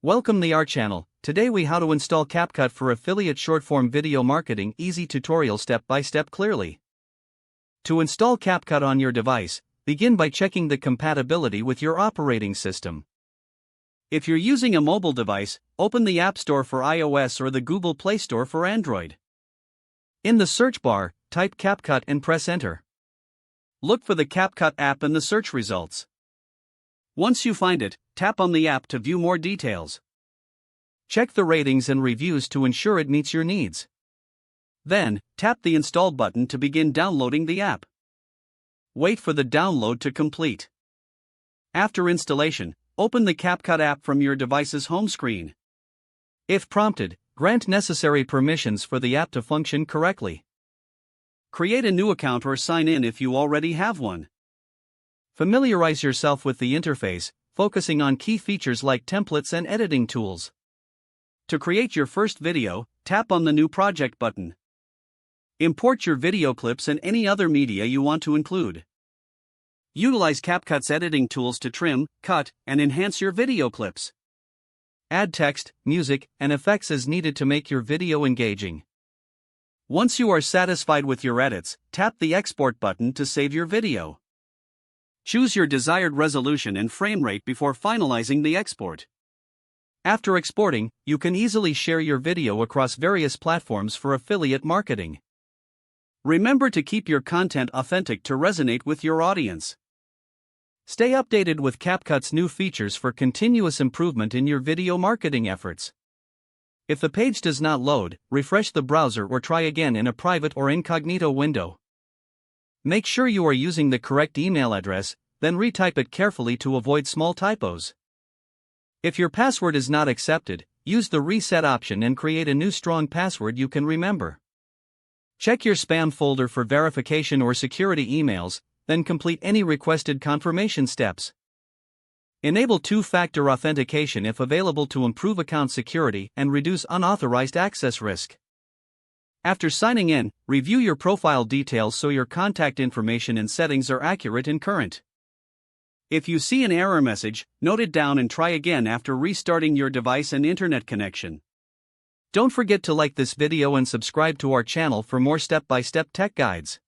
Welcome to our channel. Today we how to install CapCut for affiliate short-form video marketing. Easy tutorial step by step clearly. To install CapCut on your device, begin by checking the compatibility with your operating system. If you're using a mobile device, open the App Store for iOS or the Google Play Store for Android. In the search bar, type CapCut and press enter. Look for the CapCut app in the search results. Once you find it, tap on the app to view more details. Check the ratings and reviews to ensure it meets your needs. Then, tap the Install button to begin downloading the app. Wait for the download to complete. After installation, open the CapCut app from your device's home screen. If prompted, grant necessary permissions for the app to function correctly. Create a new account or sign in if you already have one. Familiarize yourself with the interface, focusing on key features like templates and editing tools. To create your first video, tap on the New Project button. Import your video clips and any other media you want to include. Utilize CapCut's editing tools to trim, cut, and enhance your video clips. Add text, music, and effects as needed to make your video engaging. Once you are satisfied with your edits, tap the Export button to save your video. Choose your desired resolution and frame rate before finalizing the export. After exporting, you can easily share your video across various platforms for affiliate marketing. Remember to keep your content authentic to resonate with your audience. Stay updated with CapCut's new features for continuous improvement in your video marketing efforts. If the page does not load, refresh the browser or try again in a private or incognito window. Make sure you are using the correct email address, then retype it carefully to avoid small typos. If your password is not accepted, use the reset option and create a new strong password you can remember. Check your spam folder for verification or security emails, then complete any requested confirmation steps. Enable two-factor authentication if available to improve account security and reduce unauthorized access risk. After signing in, review your profile details so your contact information and settings are accurate and current. If you see an error message, note it down and try again after restarting your device and internet connection. Don't forget to like this video and subscribe to our channel for more step-by-step tech guides.